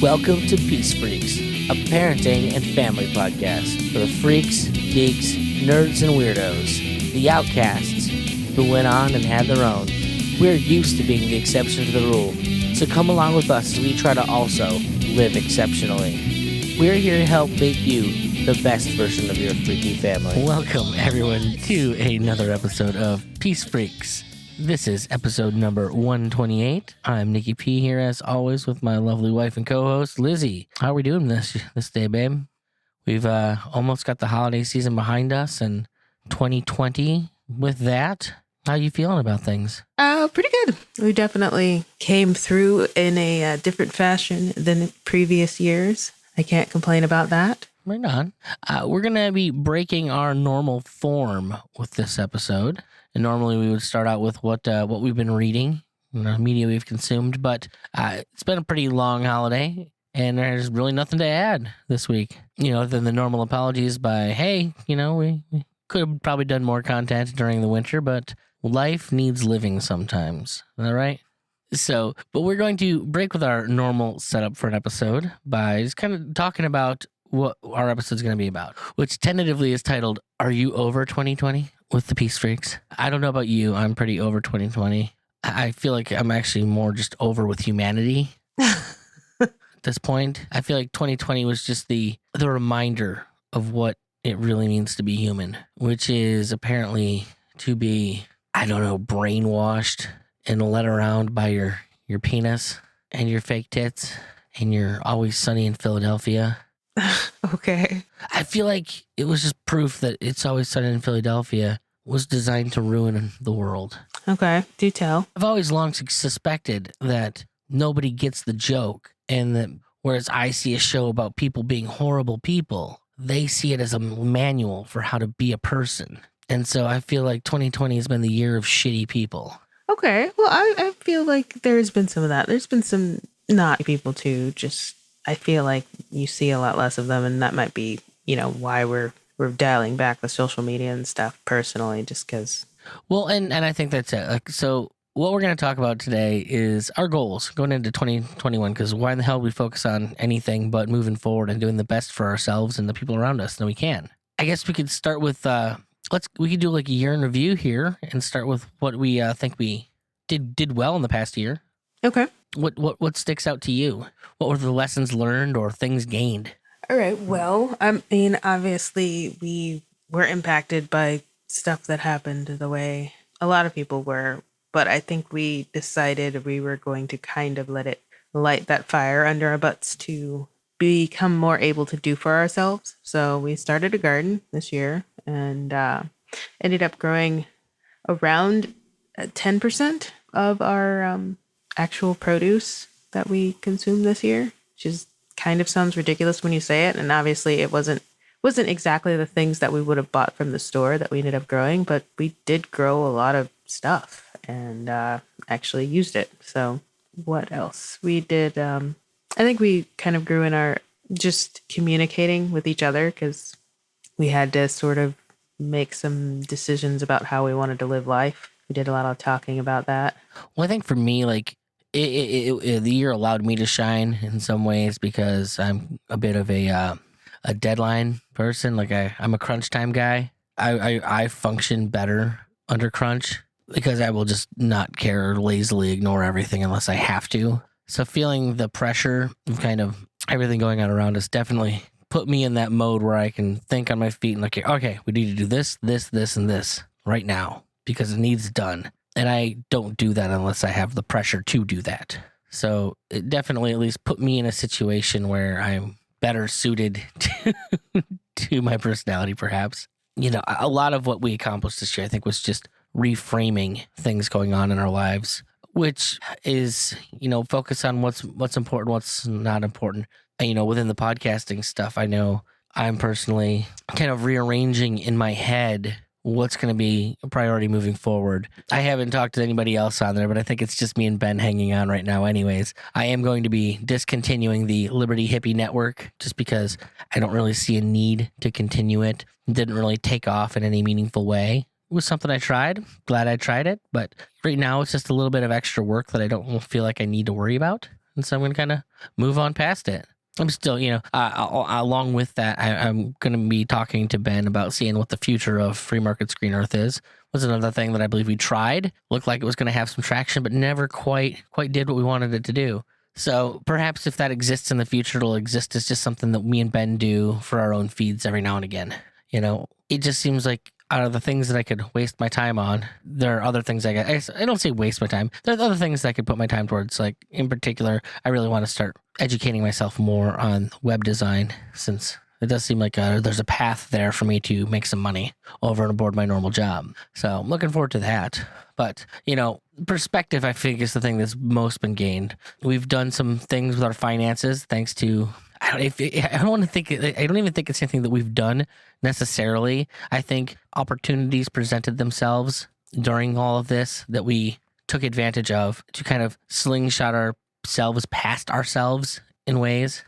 Welcome to Peace Freaks, a parenting and family podcast for the freaks, geeks, nerds, and weirdos, the outcasts who went on and had their own. We're used to being the exception to the rule, so come along with us as we try to also live exceptionally. We're here to help make you the best version of your freaky family. Welcome, everyone, to another episode of Peace Freaks. This is episode number 128. I'm Nikki P here, as always, with my lovely wife and co-host, Lizzie. How are we doing this day, babe? We've almost got the holiday season behind us, and 2020 with that. How are you feeling about things? Pretty good. We definitely came through in a different fashion than previous years. I can't complain about that. Right on. We're going to be breaking our normal form with this episode. And normally we would start out with what we've been reading, media we've consumed. But it's been a pretty long holiday, and there's really nothing to add this week. Other than the normal apologies by, hey, we could have probably done more content during the winter, but life needs living sometimes. Is that right? But we're going to break with our normal setup for an episode by just kind of talking about what our episode's going to be about, which tentatively is titled, Are You Over 2020? With the Peace Freaks. I don't know about you. I'm pretty over 2020. I feel like I'm actually more just over with humanity at this point. I feel like 2020 was just the reminder of what it really means to be human, which is apparently to be, brainwashed and led around by your penis and your fake tits and your Always Sunny in Philadelphia. Okay. I feel like it was just proof that It's Always Sunny in Philadelphia was designed to ruin the world. Okay, do tell. I've always long suspected that nobody gets the joke, and that whereas I see a show about people being horrible people, they see it as a manual for how to be a person. And so I feel like 2020 has been the year of shitty people. Okay, well, I feel like there's been some of that. There's been some not people too, just I feel like you see a lot less of them, and that might be, why we're dialing back the social media and stuff personally, just because. Well, and I think that's it. So what we're going to talk about today is our goals going into 2021, because why in the hell would we focus on anything but moving forward and doing the best for ourselves and the people around us that we can? I guess we could start with, we could do like a year in review here and start with what we think we did well in the past year. Okay. What sticks out to you? What were the lessons learned or things gained? All right. Well, obviously we were impacted by stuff that happened the way a lot of people were, but I think we decided we were going to kind of let it light that fire under our butts to become more able to do for ourselves. So we started a garden this year and ended up growing around 10% of our actual produce that we consumed this year, which is kind of sounds ridiculous when you say it. And obviously it wasn't exactly the things that we would have bought from the store that we ended up growing, but we did grow a lot of stuff and actually used it. So what else? We did, I think we kind of grew in our just communicating with each other, because we had to sort of make some decisions about how we wanted to live life. We did a lot of talking about that. Well, I think for me, like, the year allowed me to shine in some ways because I'm a bit of a deadline person. Like I'm a crunch time guy. I function better under crunch because I will just not care or lazily ignore everything unless I have to. So feeling the pressure of kind of everything going on around us definitely put me in that mode where I can think on my feet and like, okay, we need to do this, and this right now because it needs done. And I don't do that unless I have the pressure to do that. So it definitely at least put me in a situation where I'm better suited to my personality, perhaps. A lot of what we accomplished this year, I think, was just reframing things going on in our lives, which is, focus on what's important, what's not important. Within the podcasting stuff, I know I'm personally kind of rearranging in my head what's going to be a priority moving forward. I haven't talked to anybody else on there, but I think it's just me and Ben hanging on right now anyways. I am going to be discontinuing the Liberty Hippie Network just because I don't really see a need to continue it. It didn't really take off in any meaningful way. It was something I tried. Glad I tried it, but right now it's just a little bit of extra work that I don't feel like I need to worry about. And so I'm going to kind of move on past it. I'm still, along with that, I'm going to be talking to Ben about seeing what the future of free market Screen Earth is. Was another thing that I believe we tried. Looked like it was going to have some traction, but never quite did what we wanted it to do. So perhaps if that exists in the future, it'll exist as just something that me and Ben do for our own feeds every now and again. It just seems like out of the things that I could waste my time on, there are other things I don't say waste my time. There are other things that I could put my time towards. Like in particular, I really want to start educating myself more on web design, since it does seem like there's a path there for me to make some money over and aboard my normal job. So I'm looking forward to that. But, perspective, I think, is the thing that's most been gained. We've done some things with our finances thanks to, I don't even think it's anything that we've done necessarily. I think opportunities presented themselves during all of this that we took advantage of to kind of slingshot ourselves past ourselves in ways.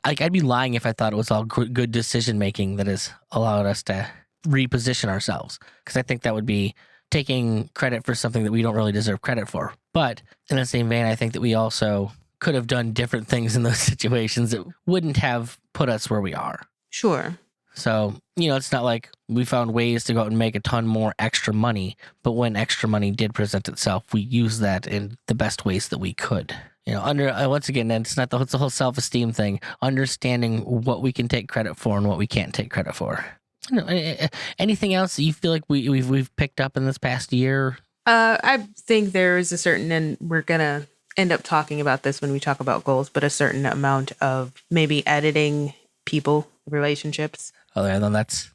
Like, I'd be lying if I thought it was all good decision making that has allowed us to reposition ourselves, because I think that would be taking credit for something that we don't really deserve credit for. But in the same vein, I think that we also could have done different things in those situations that wouldn't have put us where we are. Sure. So, it's not like we found ways to go out and make a ton more extra money, but when extra money did present itself, we used that in the best ways that we could. Once again, it's the whole self-esteem thing, understanding what we can take credit for and what we can't take credit for. Anything else that you feel like we've picked up in this past year? I think there is a certain, and we're gonna end up talking about this when we talk about goals, but a certain amount of maybe editing people, relationships. Oh, yeah, then that's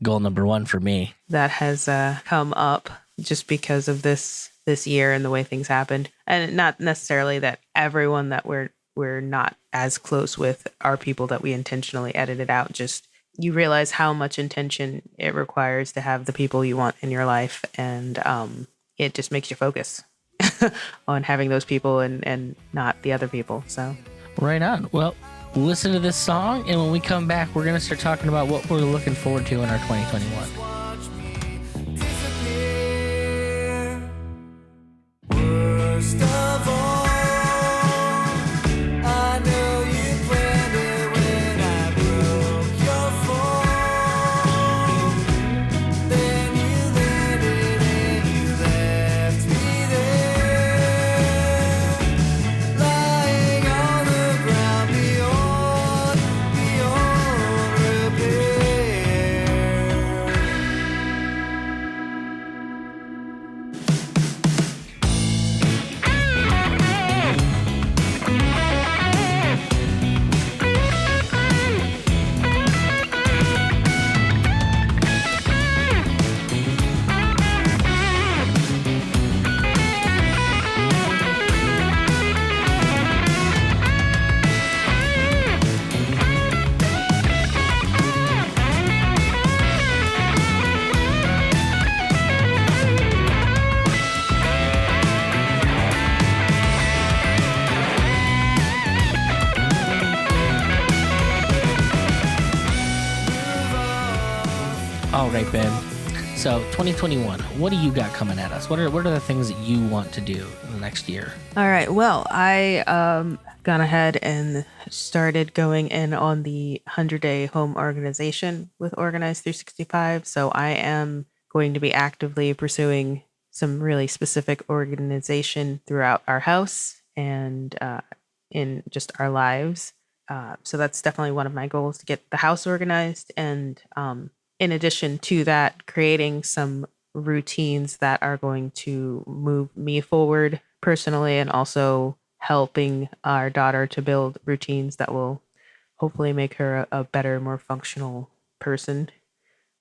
goal number one for me. That has come up just because of this year and the way things happened, and not necessarily that everyone that we're not as close with are people that we intentionally edited out. Just you realize how much intention it requires to have the people you want in your life, and it just makes you focus on having those people and not the other people. So right on. Well, listen to this song, and when we come back, we're going to start talking about what we're looking forward to in our 2021. Worst of all, I know you planned it when I broke your fall. Then you landed and you left me there, lying on the ground beyond All right, Ben. So 2021, what do you got coming at us? What are the things that you want to do in the next year? all right. Well, I gone ahead and started going in on the 100-day home organization with Organize 365. So I am going to be actively pursuing some really specific organization throughout our house and in just our lives. So that's definitely one of my goals, to get the house organized. And in addition to that, creating some routines that are going to move me forward personally, and also helping our daughter to build routines that will hopefully make her a better, more functional person.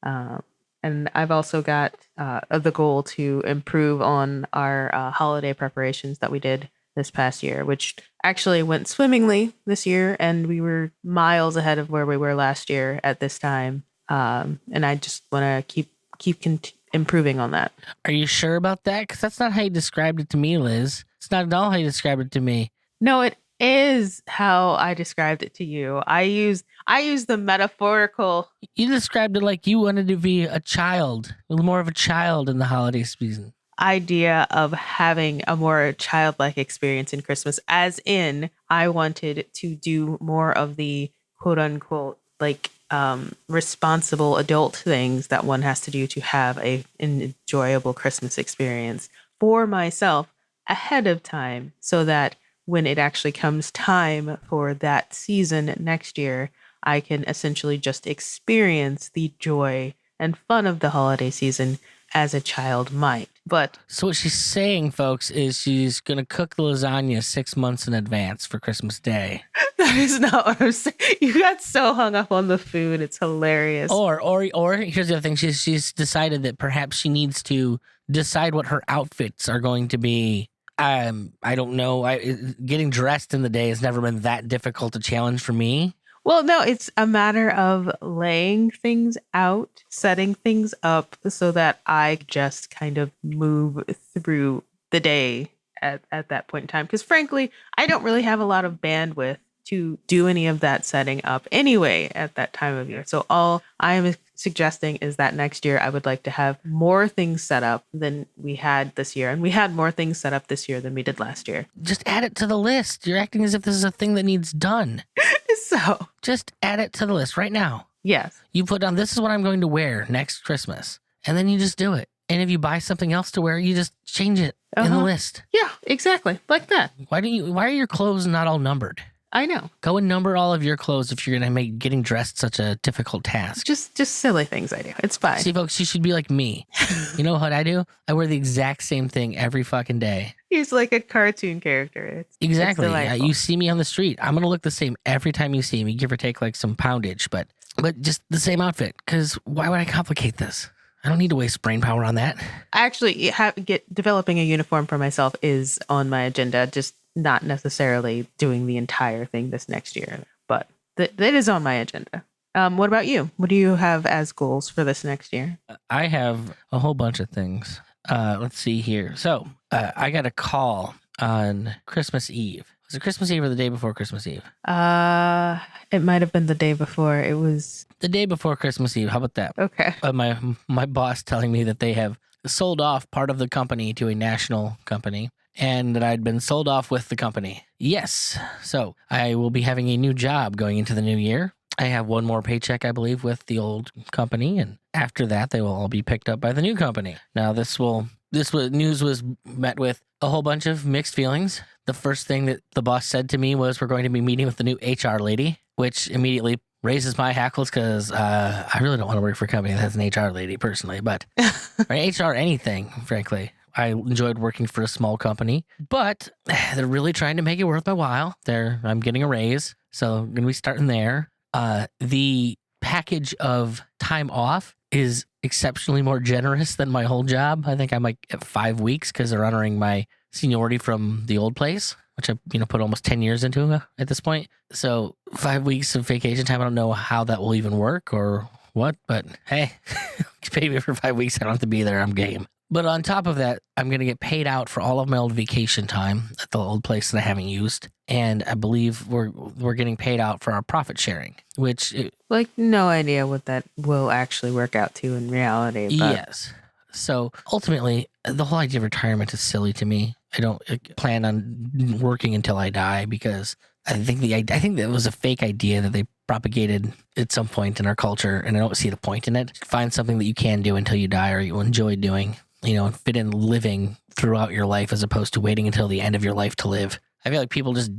And I've also got the goal to improve on our holiday preparations that we did this past year, which actually went swimmingly this year, and we were miles ahead of where we were last year at this time. And I just want to keep improving on that. Are you sure about that? Because that's not how you described it to me, Liz. It's not at all how you described it to me. No, it is how I described it to you. I use the metaphorical. You described it like you wanted to be a child, more of a child in the holiday season. idea of having a more childlike experience in Christmas, as in, I wanted to do more of the quote unquote like responsible adult things that one has to do to have an enjoyable Christmas experience for myself ahead of time, so that when it actually comes time for that season next year, I can essentially just experience the joy and fun of the holiday season as a child might. But So what she's saying, folks, is she's gonna cook the lasagna 6 months in advance for Christmas Day. that is not what I'm saying. You got so hung up on the food. It's hilarious. Or here's the other thing: she's decided that perhaps she needs to decide what her outfits are going to be. I don't know. Getting dressed in the day has never been that difficult a challenge for me. Well, no, it's a matter of laying things out, setting things up so that I just kind of move through the day at that point in time. Because frankly, I don't really have a lot of bandwidth to do any of that setting up anyway at that time of year. So all I am suggesting is that next year I would like to have more things set up than we had this year. And we had more things set up this year than we did last year. Just add it to the list. You're acting as if this is a thing that needs done. So, Just add it to the list right now. yes. You put down, this is what I'm going to wear next Christmas. And then you just do it. And if you buy something else to wear, you just change it in the list. Yeah, exactly. Like that. Why are your clothes not all numbered? I know. Go and number all of your clothes if you're going to make getting dressed such a difficult task. Just silly things I do. It's fine. See, folks, you should be like me. You know what I do? I wear the exact same thing every fucking day. He's like a cartoon character. Exactly. It's delightful. You see me on the street. I'm going to look the same every time you see me, give or take like some poundage, but just the same outfit. Because why would I complicate this? I don't need to waste brain power on that. Actually, developing a uniform for myself is on my agenda. Just not necessarily doing the entire thing this next year, but that is on my agenda. What about you? What do you have as goals for this next year? I have a whole bunch of things. Let's see here. So I got a call on Christmas Eve. Was it Christmas Eve or the day before Christmas Eve? It might have been the day before. It was The day before Christmas Eve. How about that? okay. My boss telling me that they have sold off part of the company to a national company and that I'd been sold off with the company. Yes. So I will be having a new job going into the new year. I have one more paycheck, I believe, with the old company. And after that, they will all be picked up by the new company. Now, news was met with a whole bunch of mixed feelings. The first thing that the boss said to me was, we're going to be meeting with the new HR lady, which immediately raises my hackles because I really don't want to work for a company that has an HR lady personally, but or HR anything, frankly. I enjoyed working for a small company, but they're really trying to make it worth my while. I'm getting a raise, so I'm going to be starting there. The package of time off is exceptionally more generous than my whole job. I think I'm like at 5 weeks because they're honoring my seniority from the old place, which I put almost 10 years into at this point. So 5 weeks of vacation time, I don't know how that will even work or what, but hey, pay me for 5 weeks. I don't have to be there. I'm game. But on top of that, I'm going to get paid out for all of my old vacation time at the old place that I haven't used. And I believe we're getting paid out for our profit sharing, which... Like, no idea what that will actually work out to in reality. But Yes. So ultimately, the whole idea of retirement is silly to me. I don't plan on working until I die because I think that was a fake idea that they propagated at some point in our culture, and I don't see the point in it. Find something that you can do until you die or you enjoy doing, and fit in living throughout your life as opposed to waiting until the end of your life to live. I feel like people just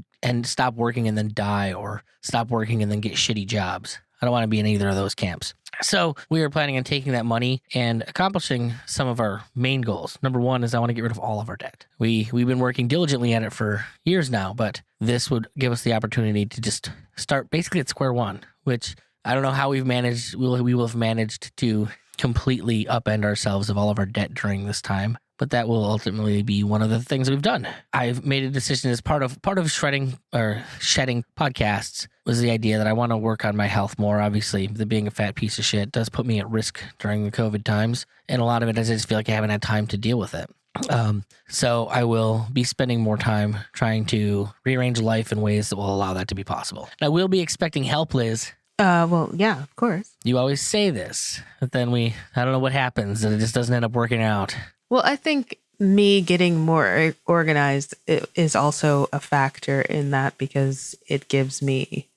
stop working and then die, or stop working and then get shitty jobs. I don't want to be in either of those camps. So we are planning on taking that money and accomplishing some of our main goals. Number one is I want to get rid of all of our debt. We've been working diligently at it for years now, but this would give us the opportunity to just start basically at square one, which I don't know how we've managed. We will have managed to completely upend ourselves of all of our debt during this time. But that will ultimately be one of the things we've done. I've made a decision as part of shedding podcasts was the idea that I want to work on my health more. Obviously, being a fat piece of shit does put me at risk during the COVID times. And a lot of it is I just feel like I haven't had time to deal with it. So I will be spending more time trying to rearrange life in ways that will allow that to be possible. And I will be expecting help, Liz. well, yeah, of course. You always say this, but then I don't know what happens, and it just doesn't end up working out. Well, I think Me getting more organized is also a factor in that because it gives me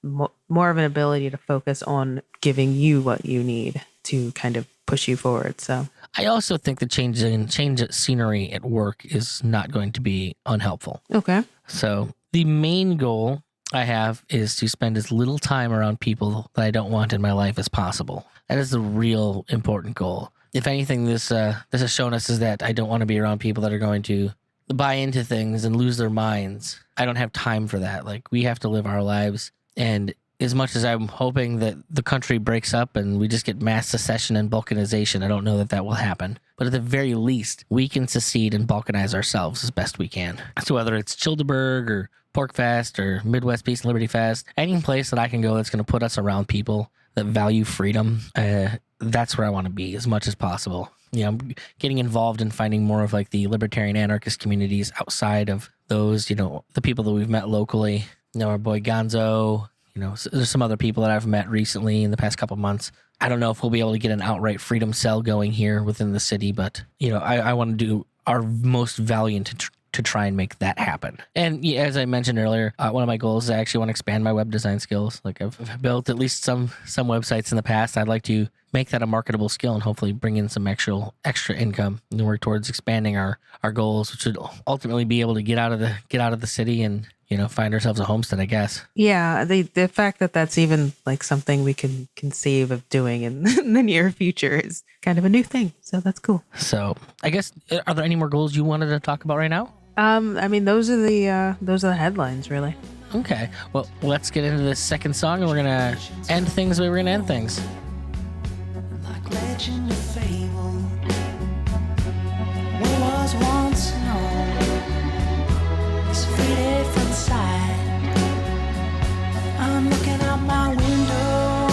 more of an ability to focus on giving you what you need to kind of push you forward. So I also think the change of scenery at work is not going to be unhelpful. okay. So the main goal I have is to spend as little time around people that I don't want in my life as possible. That is the real important goal. If anything, this has shown us is that I don't want to be around people that are going to buy into things and lose their minds. I don't have time for that. Like, we have to live our lives. And as much as I'm hoping that the country breaks up and we just get mass secession and balkanization, I don't know that that will happen. But at the very least, we can secede and balkanize ourselves as best we can. So whether it's Childeberg or Pork Fest or Midwest Peace and Liberty Fest, any place that I can go that's going to put us around people that value freedom, that's where I want to be as much as possible. You know, I'm getting involved in finding more of like the libertarian anarchist communities outside of those, you know, the people that we've met locally. You know, our boy Gonzo, you know, there's some other people that I've met recently in the past couple of months. I don't know if we'll be able to get an outright freedom cell going here within the city, but, you know, I want to do our most valiant to try and make that happen. And yeah, as I mentioned earlier, one of my goals is I actually want to expand my web design skills. Like, I've built at least some websites in the past. I'd like to make that a marketable skill and hopefully bring in some extra income and work towards expanding our goals, which would ultimately be able to get out of the city and, you know, find ourselves a homestead, I guess. Yeah, the fact that that's even like something we can conceive of doing in the near future is kind of a new thing. So that's cool. So I guess, are there any more goals you wanted to talk about right now? I mean, those are the headlines, really. Okay, well, let's get into this second song, and we're gonna end things the way we're gonna end things. Like legend or fable, what was once known is faded from sight. I'm looking out my window,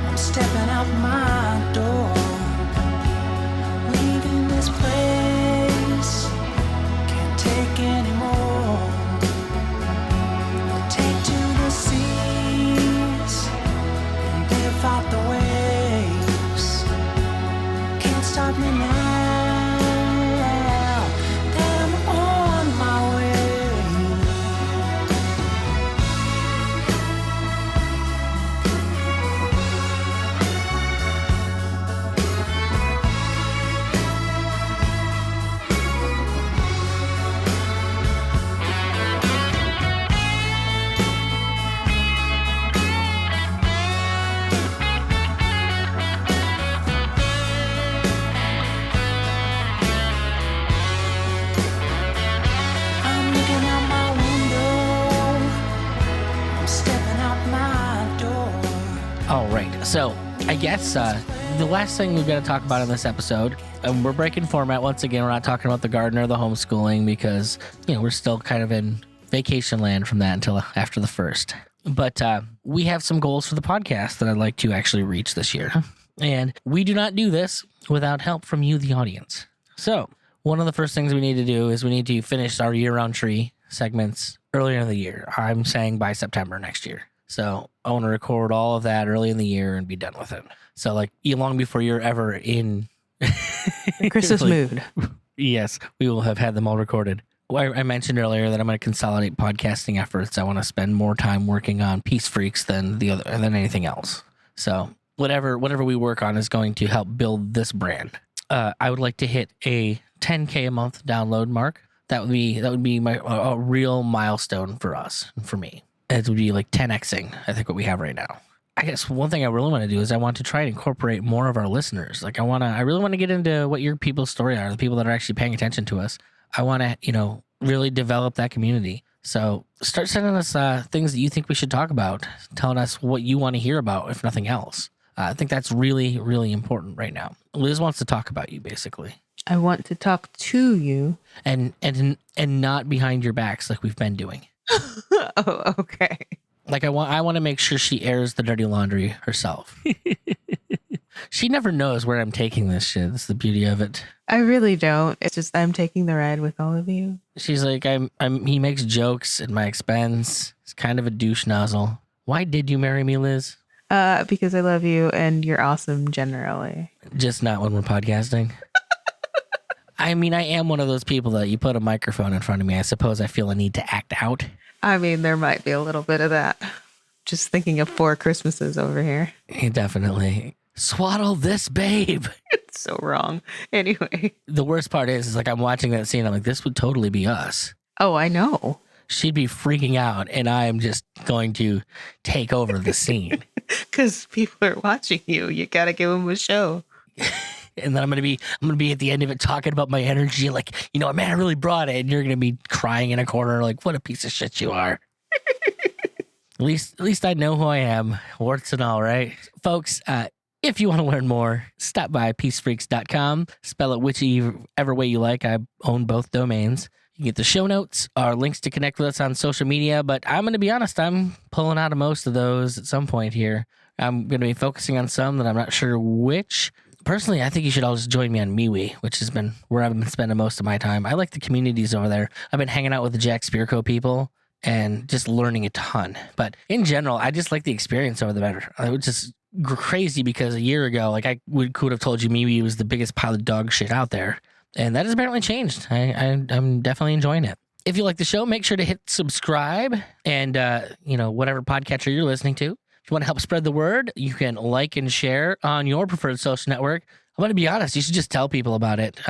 I'm stepping out my door, leaving this place, can't take anymore. I'll take to the seas and live out the waves. Can't stop me now that I'm on my way. I'm looking out my window, I'm stepping out my door. All right, so I guess the last thing we've got to talk about in this episode, and we're breaking format once again. We're not talking about the garden or the homeschooling because, you know, we're still kind of in vacation land from that until after the first. But we have some goals for the podcast that I'd like to actually reach this year. And we do not do this without help from you, the audience. So one of the first things we need to do is we need to finish our year-round tree segments earlier in the year. I'm saying by September next year. So I want to record all of that early in the year and be done with it. So like long before you're ever in The Christmas like, mood. Yes, we will have had them all recorded. I mentioned earlier that I'm going to consolidate podcasting efforts. I want to spend more time working on Peace Freqs than anything else. So whatever we work on is going to help build this brand. I would like to hit a 10K a month download mark. That would be a real milestone for us and for me. It would be like 10xing, I think, what we have right now. I guess one thing I really want to do is I want to try and incorporate more of our listeners. Like I really want to get into what your people's story are, the people that are actually paying attention to us. I want to, you know, really develop that community. So start sending us things that you think we should talk about, telling us what you want to hear about, if nothing else. I think that's really, really important right now. Liz wants to talk about you, basically. I want to talk to you. And not behind your backs like we've been doing. Oh, okay. Like I want to make sure she airs the dirty laundry herself. She never knows where I'm taking this shit. That's the beauty of it. I really don't. It's just I'm taking the ride with all of you. She's like, he makes jokes at my expense. He's kind of a douche nozzle. Why did you marry me, Liz? Because I love you and you're awesome generally. Just not when we're podcasting. I mean, I am one of those people that you put a microphone in front of me. I suppose I feel a need to act out. I mean, there might be a little bit of that. Just thinking of 4 Christmases over here. Definitely. Swaddle this babe. It's so wrong. Anyway. The worst part is like I'm watching that scene. I'm like, this would totally be us. Oh, I know. She'd be freaking out, and I am just going to take over the scene. Because people are watching you. You got to give them a show. And then I'm gonna be at the end of it talking about my energy, like, you know, man, I really brought it, and you're gonna be crying in a corner, like, what a piece of shit you are. At least I know who I am, warts and all, right, folks. If you want to learn more, stop by peacefreaks.com. Spell it whichever way you like. I own both domains. You can get the show notes, our links to connect with us on social media. But I'm going to be honest, I'm pulling out of most of those at some point here. I'm going to be focusing on some that I'm not sure which. Personally, I think you should all just join me on MeWe, which has been where I've been spending most of my time. I like the communities over there. I've been hanging out with the Jack Spearco people and just learning a ton. But in general, I just like the experience over there. It was just crazy because a year ago, like could have told you MeWe was the biggest pile of dog shit out there. And that has apparently changed. I'm definitely enjoying it. If you like the show, make sure to hit subscribe and, whatever podcatcher you're listening to. If you want to help spread the word, you can like and share on your preferred social network. I'm going to be honest, you should just tell people about it.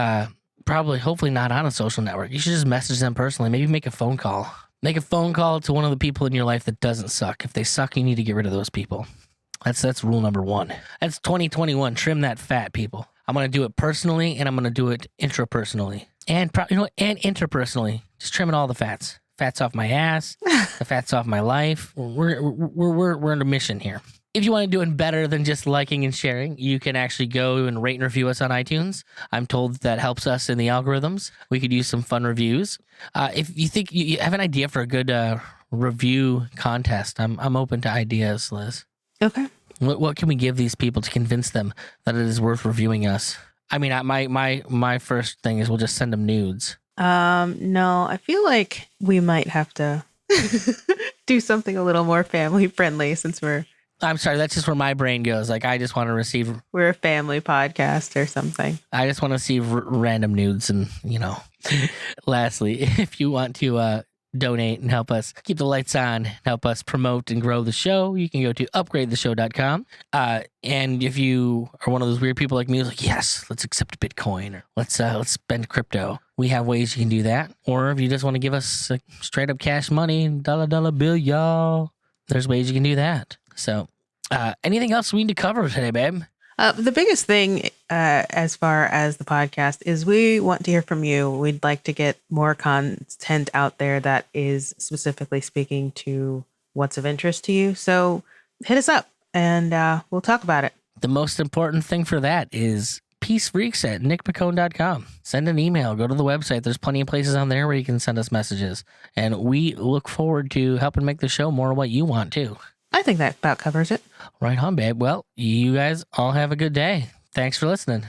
Hopefully not on a social network. You should just message them personally. Maybe make a phone call. Make a phone call to one of the people in your life that doesn't suck. If they suck, you need to get rid of those people. That's rule number 1. That's 2021. Trim that fat, people. I'm going to do it personally, and I'm going to do it intrapersonally. And interpersonally. Just trimming all the fats. Fats off my ass. The fats off my life. We're on a mission here. If you want to do it better than just liking and sharing, you can actually go and rate and review us on iTunes. I'm told that helps us in the algorithms. We could use some fun reviews. If you think you have an idea for a good review contest, I'm open to ideas, Liz. Okay. What can we give these people to convince them that it is worth reviewing us? I mean, my first thing is we'll just send them nudes. No, I feel like we might have to do something a little more family friendly since I'm sorry, that's just where my brain goes. Like, I just want to receive... We're a family podcast or something. I just want to see random nudes and, Lastly, if you want to donate and help us keep the lights on, help us promote and grow the show, you can go to upgradetheshow.com. And if you are one of those weird people like me who's like, yes, let's accept Bitcoin or let's spend crypto, we have ways you can do that. Or if you just want to give us straight up cash money, dollar bill, y'all, there's ways you can do that. So anything else we need to cover today, babe? The biggest thing as far as the podcast is we want to hear from you. We'd like to get more content out there that is specifically speaking to what's of interest to you. So hit us up and we'll talk about it. The most important thing for that is peacefreaks@nickpicone.com. Send an email. Go to the website. There's plenty of places on there where you can send us messages. And we look forward to helping make the show more what you want to. I think that about covers it. Right on, babe. Well, you guys all have a good day. Thanks for listening.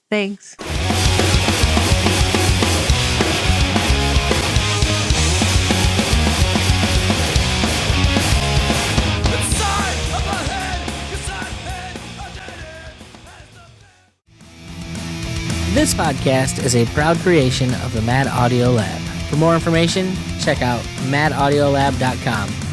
Thanks. This podcast is a proud creation of the Mad Audio Lab. For more information, check out madaudiolab.com.